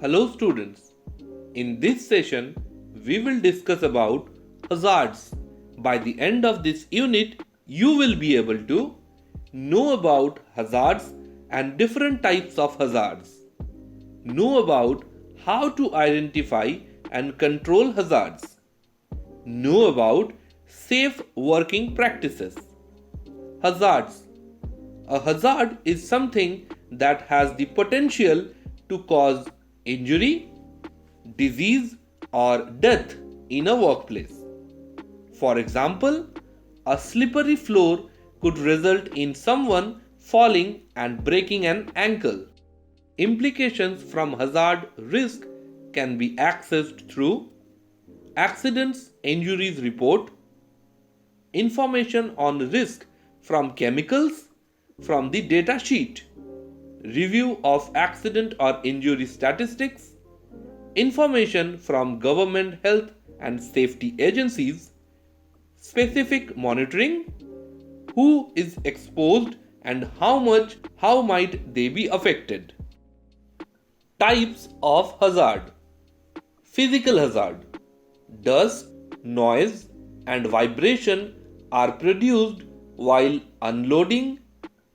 Hello students. In this session, we will discuss about hazards. By the end of this unit, you will be able to know about hazards and different types of hazards. Know about how to identify and control hazards. Know about safe working practices. Hazards. A hazard is something that has the potential to cause injury, disease, or death in a workplace. For example, a slippery floor could result in someone falling and breaking an ankle. Implications from hazard risk can be accessed through accidents injuries report, information on risk from chemicals from the data sheet, review of accident or injury statistics, information from government health and safety agencies, specific monitoring, who is exposed and how might they be affected. Types of hazard. Physical hazard. Dust, noise, and vibration are produced while unloading,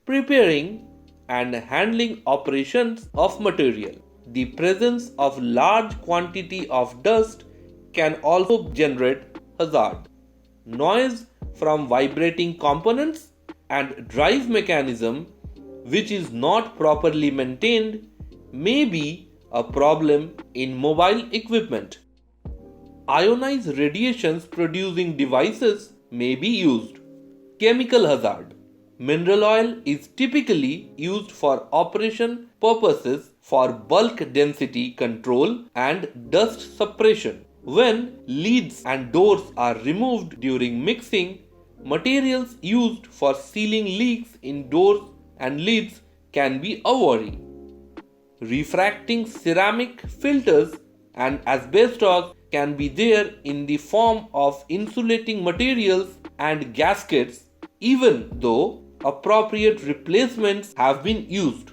preparing, and handling operations of material. The presence of large quantity of dust can also generate hazard. Noise from vibrating components and drive mechanism which is not properly maintained may be a problem in mobile equipment. Ionized radiations producing devices may be used. Chemical hazard. Mineral oil is typically used for operation purposes for bulk density control and dust suppression. When leads and doors are removed during mixing, materials used for sealing leaks in doors and lids can be a worry. Refracting ceramic filters and asbestos can be there in the form of insulating materials and gaskets, even though appropriate replacements have been used.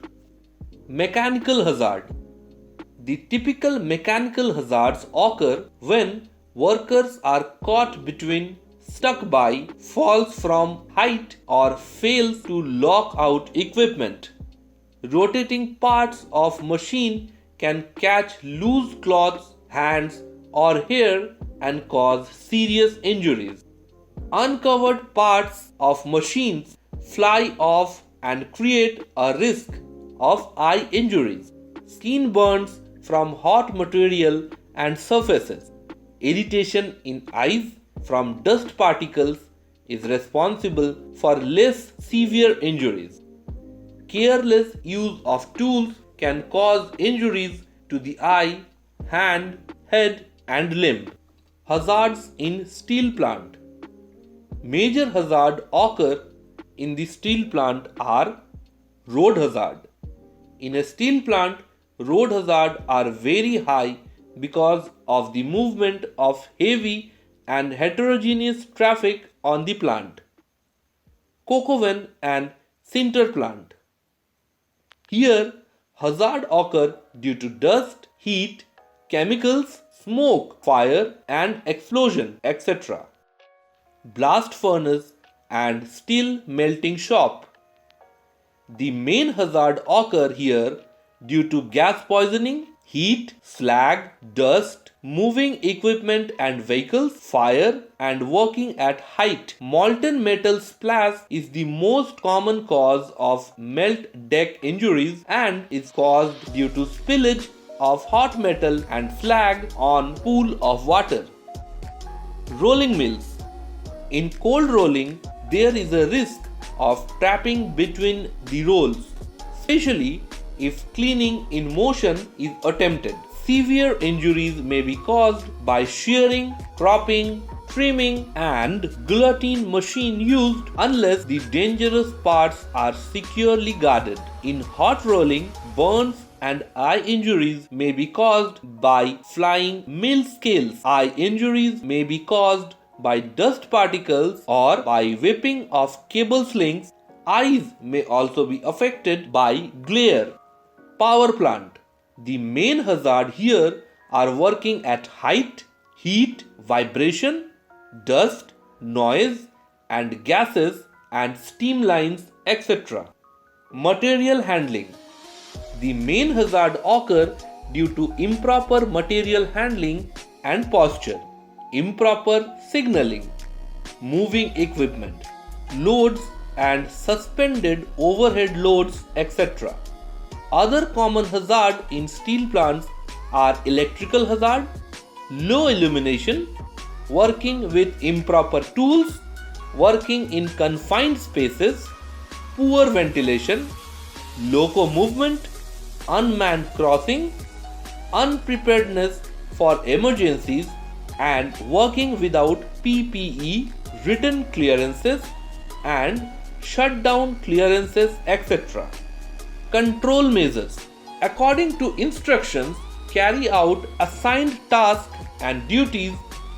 Mechanical hazard. The typical mechanical hazards occur when workers are caught between, stuck by, falls from height, or fails to lock out equipment. Rotating parts of machine can catch loose cloths, hands, or hair and cause serious injuries. Uncovered parts of machines fly off and create a risk of eye injuries. Skin burns from hot material and surfaces. Irritation in eyes from dust particles is responsible for less severe injuries. Careless use of tools can cause injuries to the eye, hand, head, and limb. Hazards in steel plant. Major hazards occur in the steel plant are road hazard. In a steel plant, road hazards are very high because of the movement of heavy and heterogeneous traffic on the plant. Coke oven and sinter plant. Here, hazard occur due to dust, heat, chemicals, smoke, fire and explosion, etc. Blast furnace and steel melting shop. The main hazard occur here due to gas poisoning, heat, slag, dust, moving equipment and vehicles, fire and working at height. Molten metal splash is the most common cause of melt deck injuries and is caused due to spillage of hot metal and slag on pool of water. Rolling mills. In cold rolling, there is a risk of trapping between the rolls, especially if cleaning in motion is attempted. Severe injuries may be caused by shearing, cropping, trimming, and guillotine machine used unless the dangerous parts are securely guarded. In hot rolling, burns and eye injuries may be caused by flying mill scales. Eye injuries may be caused by dust particles or by whipping of cable slings. Eyes may also be affected by glare. Power plant. The main hazard here are working at height, heat, vibration, dust, noise, and gases and steam lines, etc. Material handling. The main hazard occur due to improper material handling and posture, improper signaling, moving equipment, loads and suspended overhead loads, etc. Other common hazard in steel plants are electrical hazard, low illumination, working with improper tools, working in confined spaces, poor ventilation, loco movement, unmanned crossing, unpreparedness for emergencies, and working without PPE, written clearances, and shutdown clearances, etc. Control measures. According to instructions, carry out assigned tasks and duties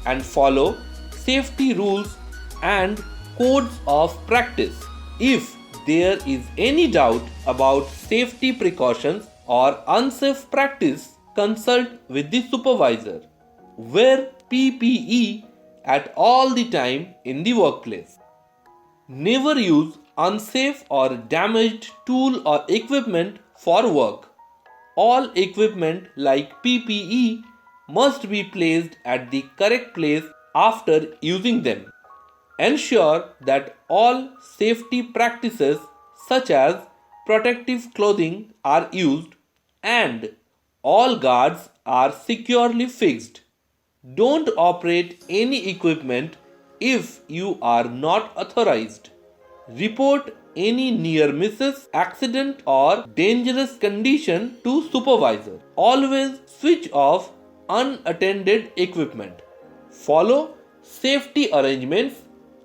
and follow safety rules and codes of practice. If there is any doubt about safety precautions or unsafe practice, consult with the supervisor. Wear PPE at all the time in the workplace. Never use unsafe or damaged tool or equipment for work. All equipment like PPE must be placed at the correct place after using them. Ensure that all safety practices such as protective clothing are used and all guards are securely fixed. Don't operate any equipment if you are not authorized. Report any near misses, accident or dangerous condition to supervisor. Always switch off unattended equipment. Follow safety arrangements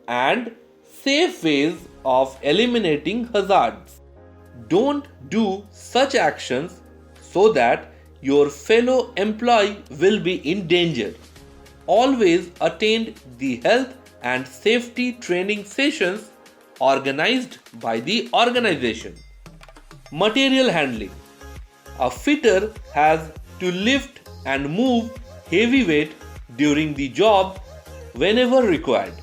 and safe ways of eliminating hazards. Don't do such actions so that your fellow employee will be in danger. Always attend the health and safety training sessions organized by the organization. Material handling. A fitter has to lift and move heavy weight during the job whenever required.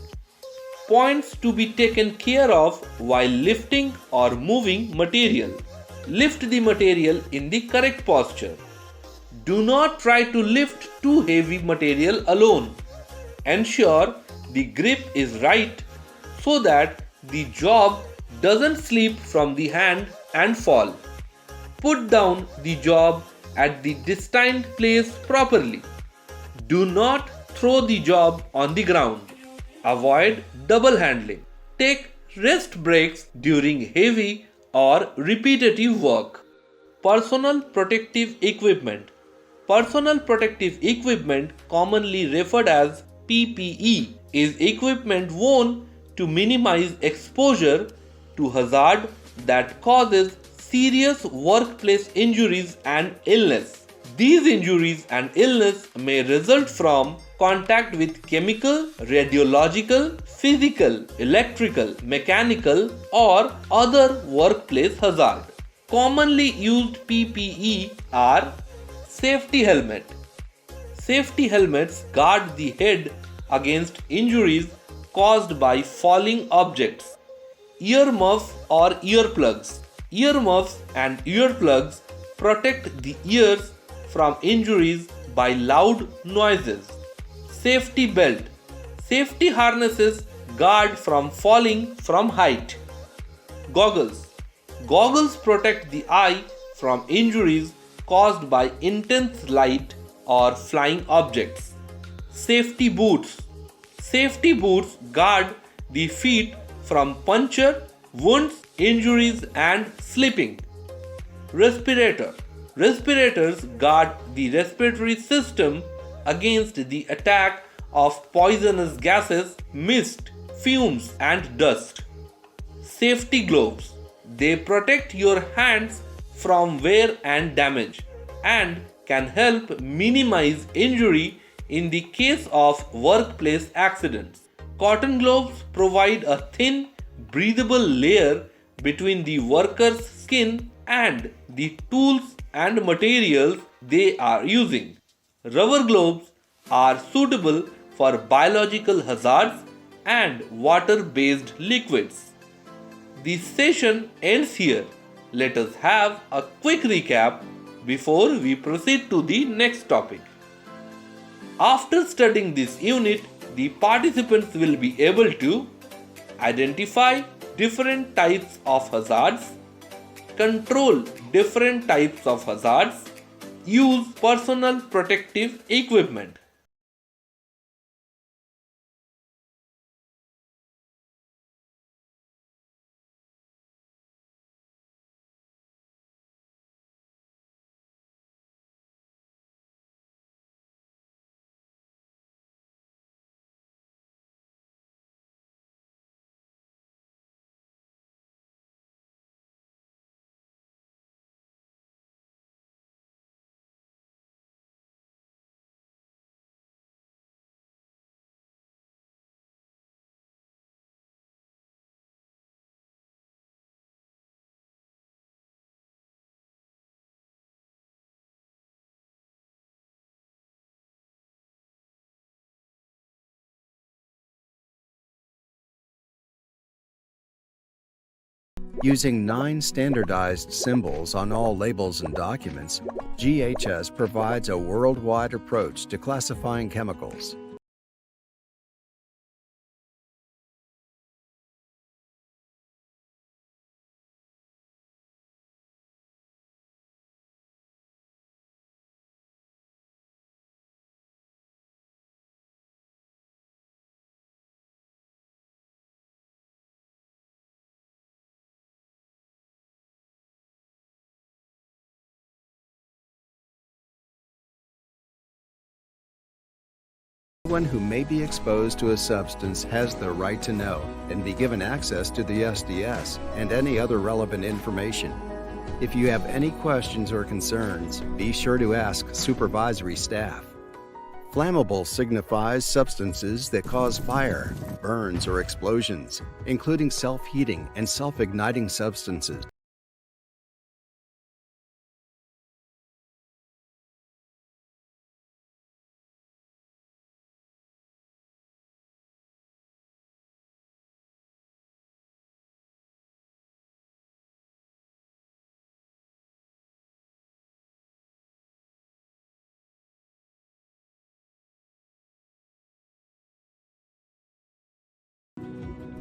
Points to be taken care of while lifting or moving material. Lift the material in the correct posture. Do not try to lift too heavy material alone. Ensure the grip is right so that the job doesn't slip from the hand and fall. Put down the job at the destined place properly. Do not throw the job on the ground. Avoid double handling. Take rest breaks during heavy or repetitive work. Personal protective equipment. Personal protective equipment, commonly referred as PPE, is equipment worn to minimize exposure to hazard that causes serious workplace injuries and illness. These injuries and illness may result from contact with chemical, radiological, physical, electrical, mechanical, or other workplace hazard. Commonly used PPE are safety helmet. Safety helmets guard the head against injuries caused by falling objects. Earmuffs or earplugs. Earmuffs and earplugs protect the ears from injuries by loud noises. Safety belt. Safety harnesses guard from falling from height. Goggles. Goggles protect the eye from injuries caused by intense light or flying objects. Safety boots. Safety boots guard the feet from puncture, wounds, injuries, and slipping. Respirator. Respirators guard the respiratory system against the attack of poisonous gases, mist, fumes, and dust. Safety gloves. They protect your hands from wear and damage and can help minimize injury in the case of workplace accidents. Cotton gloves provide a thin, breathable layer between the worker's skin and the tools and materials they are using. Rubber globes are suitable for biological hazards and water based liquids. The session ends here. Let us have a quick recap before we proceed to the next topic. After studying this unit, the participants will be able to identify different types of hazards, control different types of hazards, use personal protective equipment. Using 9 standardized symbols on all labels and documents, GHS provides a worldwide approach to classifying chemicals. Anyone who may be exposed to a substance has the right to know and be given access to the SDS and any other relevant information. If you have any questions or concerns, be sure to ask supervisory staff. Flammable signifies substances that cause fire, burns, or explosions, including self-heating and self-igniting substances.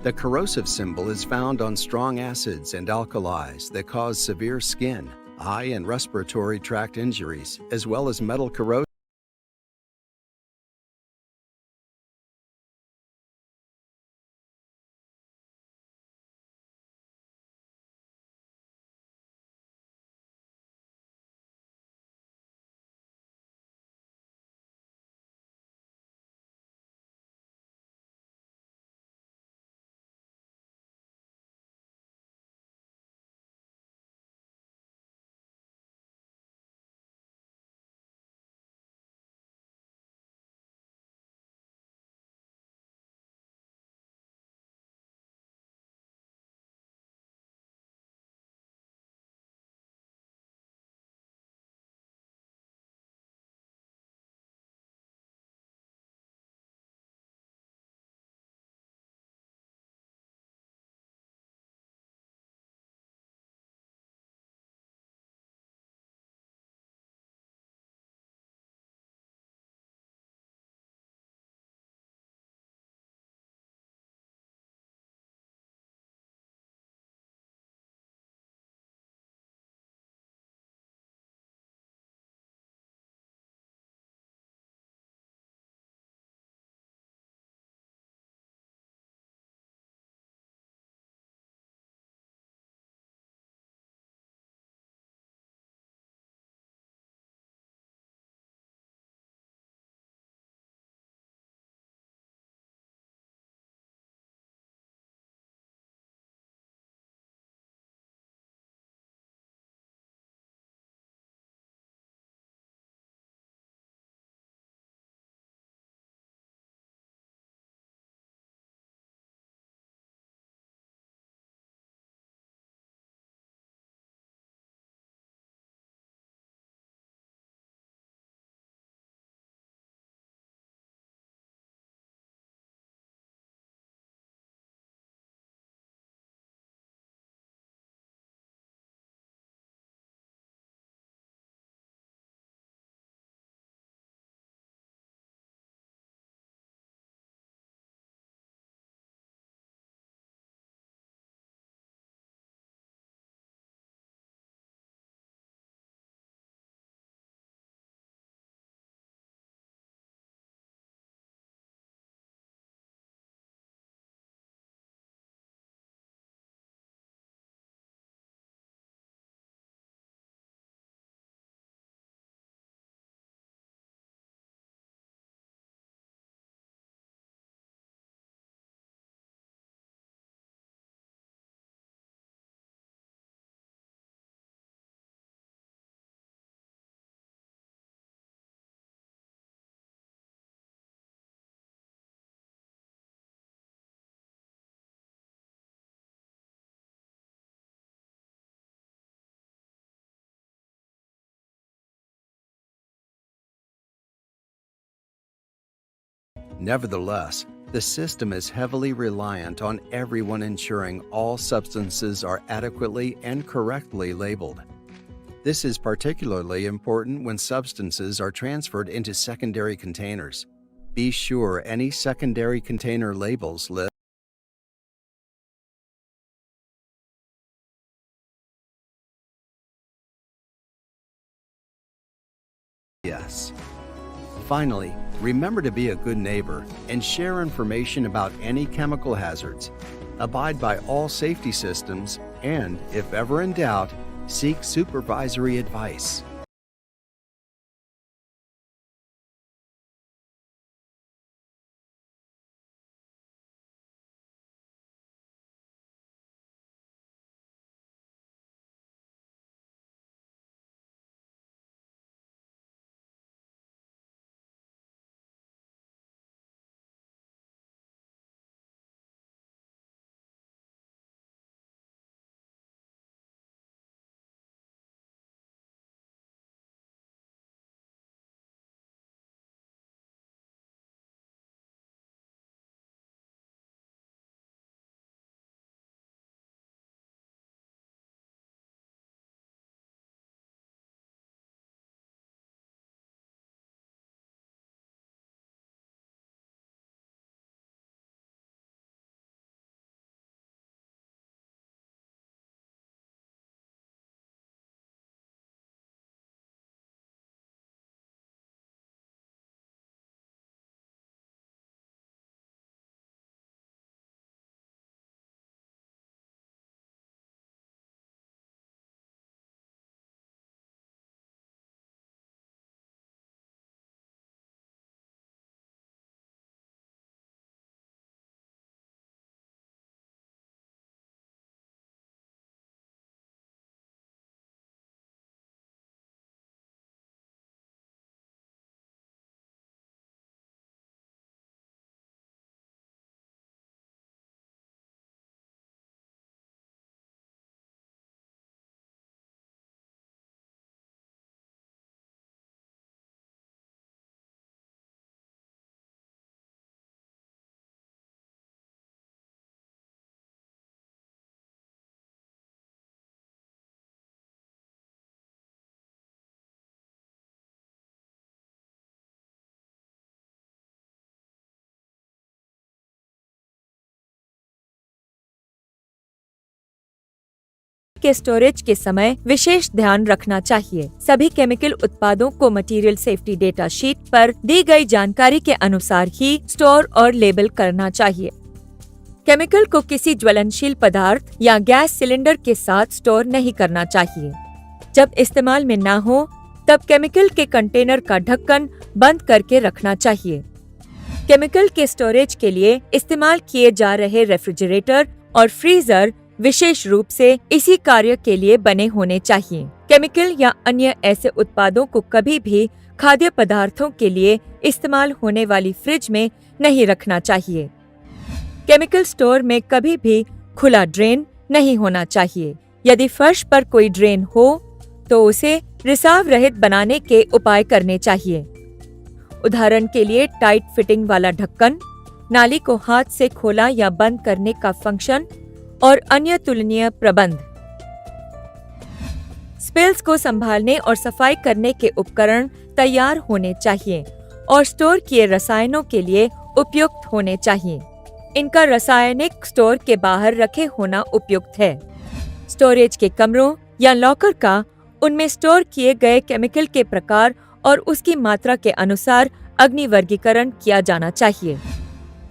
The corrosive symbol is found on strong acids and alkalis that cause severe skin, eye, and respiratory tract injuries, as well as metal corrosion. Nevertheless, the system is heavily reliant on everyone ensuring all substances are adequately and correctly labeled. This is particularly important when substances are transferred into secondary containers. Be sure any secondary container labels list yes. Finally, remember to be a good neighbor and share information about any chemical hazards. Abide by all safety systems and, if ever in doubt, seek supervisory advice. के storage के समय विशेष ध्यान रखना चाहिए। सभी chemical उत्पादों को material safety data sheet पर दी गई जानकारी के अनुसार ही स्टोर और लेबल करना चाहिए। केमिकल को किसी ज्वलनशील पदार्थ या गैस सिलेंडर के साथ स्टोर नहीं करना चाहिए। जब इस्तेमाल में ना हो तब केमिकल के कंटेनर का ढक्कन बंद करके रखना चाहिए। केमिकल के स्टोरेज के लिए इस्तेमाल किए जा रहे रेफ्रिजरेटर और फ्रीजर विशेष रूप से इसी कार्य के लिए बने होने चाहिए। केमिकल या अन्य ऐसे उत्पादों को कभी भी खाद्य पदार्थों के लिए इस्तेमाल होने वाली फ्रिज में नहीं रखना चाहिए। केमिकल स्टोर में कभी भी खुला ड्रेन नहीं होना चाहिए। यदि फर्श पर कोई ड्रेन हो तो उसे रिसाव रहित बनाने के उपाय करने चाहिए। उदाहरण के लिए टाइट फिटिंग वाला ढक्कन, नाली को हाथ से खोला या बंद करने का फंक्शन और अन्य तुलनीय प्रबंध। स्पिल्स को संभालने और सफाई करने के उपकरण तैयार होने चाहिए और स्टोर किए रसायनों के लिए उपयुक्त होने चाहिए। इनका रासायनिक स्टोर के बाहर रखे होना उपयुक्त है। स्टोरेज के कमरों या लॉकर का उनमें स्टोर किए गए केमिकल के प्रकार और उसकी मात्रा के अनुसार अग्नि वर्गीकरण किया जाना चाहिए।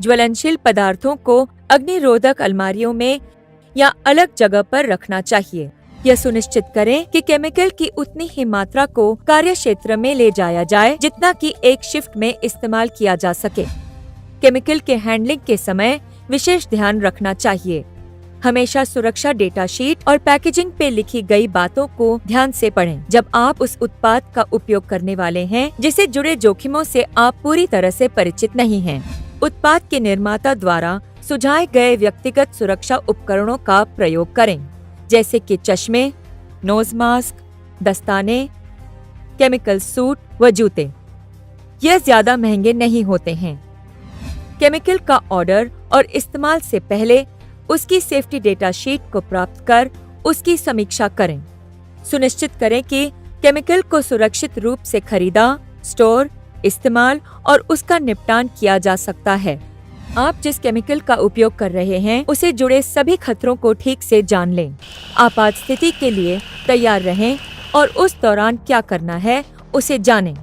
ज्वलनशील पदार्थों को अग्निरोधक अलमारियों में या अलग जगह पर रखना चाहिए। यह सुनिश्चित करें कि केमिकल की उतनी ही मात्रा को कार्य क्षेत्र में ले जाया जाए जितना कि एक शिफ्ट में इस्तेमाल किया जा सके। केमिकल के हैंडलिंग के समय विशेष ध्यान रखना चाहिए। हमेशा सुरक्षा डेटा शीट और पैकेजिंग पे लिखी गई बातों को ध्यान से पढ़ें जब आप उस उत्पाद का उपयोग करने वाले हैं जिससे जुड़े जोखिमों से आप पूरी तरह से परिचित नहीं हैं। उत्पाद के निर्माता द्वारा सुझाए गए व्यक्तिगत सुरक्षा उपकरणों का प्रयोग करें, जैसे कि चश्मे, नोज मास्क, दस्ताने, केमिकल सूट व जूते। यह ज्यादा महंगे नहीं होते हैं। केमिकल का ऑर्डर और इस्तेमाल से पहले उसकी सेफ्टी डेटा शीट को प्राप्त कर उसकी समीक्षा करें। सुनिश्चित करें कि केमिकल को सुरक्षित रूप से खरीदा, स्टोर, इस्तेमाल और उसका निपटान किया जा सकता है। आप जिस केमिकल का उपयोग कर रहे हैं उसे जुड़े सभी खतरों को ठीक से जान लें। आपात स्थिति के लिए तैयार रहें और उस दौरान क्या करना है उसे जानें।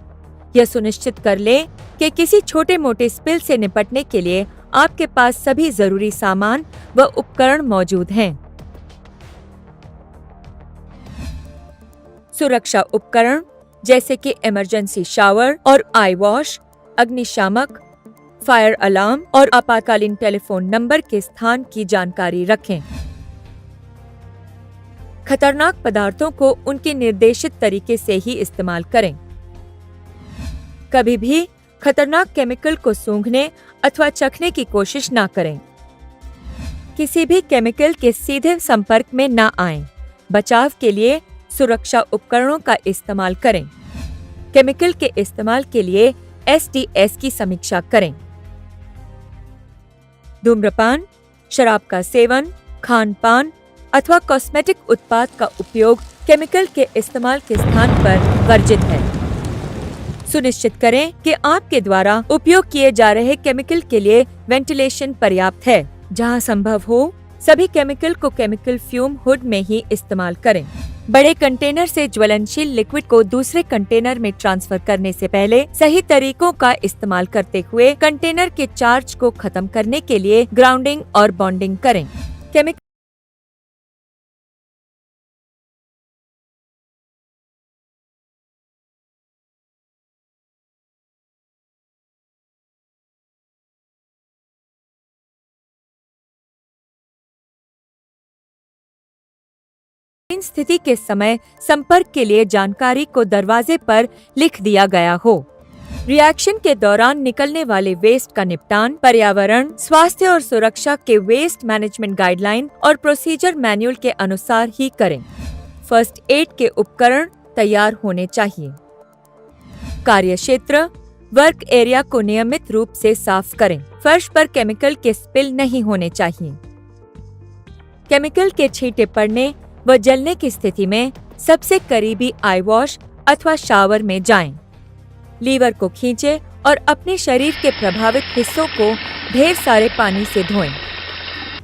यह सुनिश्चित कर लें कि किसी छोटे मोटे स्पिल से निपटने के लिए आपके पास सभी जरूरी सामान व उपकरण मौजूद हैं। सुरक्षा उपकरण जैसे कि इमरजेंसी शावर और आई वॉश, अग्निशामक, फायर अलार्म और आपातकालीन टेलीफोन नंबर के स्थान की जानकारी रखें। खतरनाक पदार्थों को उनके निर्देशित तरीके से ही इस्तेमाल करें। कभी भी खतरनाक केमिकल को सूंघने अथवा चखने की कोशिश ना करें। किसी भी केमिकल के सीधे संपर्क में ना आएं। बचाव के लिए सुरक्षा उपकरणों का इस्तेमाल करें। केमिकल के इस्तेमाल के लिए SDS की समीक्षा करें। धूम्रपान, शराब का सेवन, खान-पान अथवा कॉस्मेटिक उत्पाद का उपयोग केमिकल के इस्तेमाल के स्थान पर वर्जित है। सुनिश्चित करें कि आपके द्वारा उपयोग किए जा रहे केमिकल के लिए वेंटिलेशन पर्याप्त है। जहां संभव हो, सभी केमिकल को केमिकल फ्यूम हुड में ही इस्तेमाल करें। बड़े कंटेनर से ज्वलनशील लिक्विड को दूसरे कंटेनर में ट्रांसफर करने से पहले सही तरीकों का इस्तेमाल करते हुए कंटेनर के चार्ज को खत्म करने के लिए ग्राउंडिंग और बॉन्डिंग करें। केमिकल स्थिति के समय संपर्क के लिए जानकारी को दरवाजे पर लिख दिया गया हो। रिएक्शन के दौरान निकलने वाले वेस्ट का निपटान पर्यावरण, स्वास्थ्य और सुरक्षा के वेस्ट मैनेजमेंट गाइडलाइन और प्रोसीजर मैनुअल के अनुसार ही करें। फर्स्ट एड के उपकरण तैयार होने चाहिए। कार्यक्षेत्र, वर्क एरिया को नियमित रूप से साफ करें। फर्श पर केमिकल के स्पिल नहीं होने चाहिए। केमिकल के छींटे पड़ने व जलने की स्थिति में सबसे करीबी आई वॉश अथवा शावर में जाएं। लीवर को खींचें और अपने शरीर के प्रभावित हिस्सों को ढेर सारे पानी से धोएं।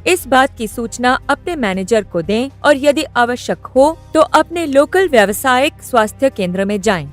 इस बात की सूचना अपने मैनेजर को दें और यदि आवश्यक हो तो अपने लोकल व्यावसायिक स्वास्थ्य केंद्र में जाएं।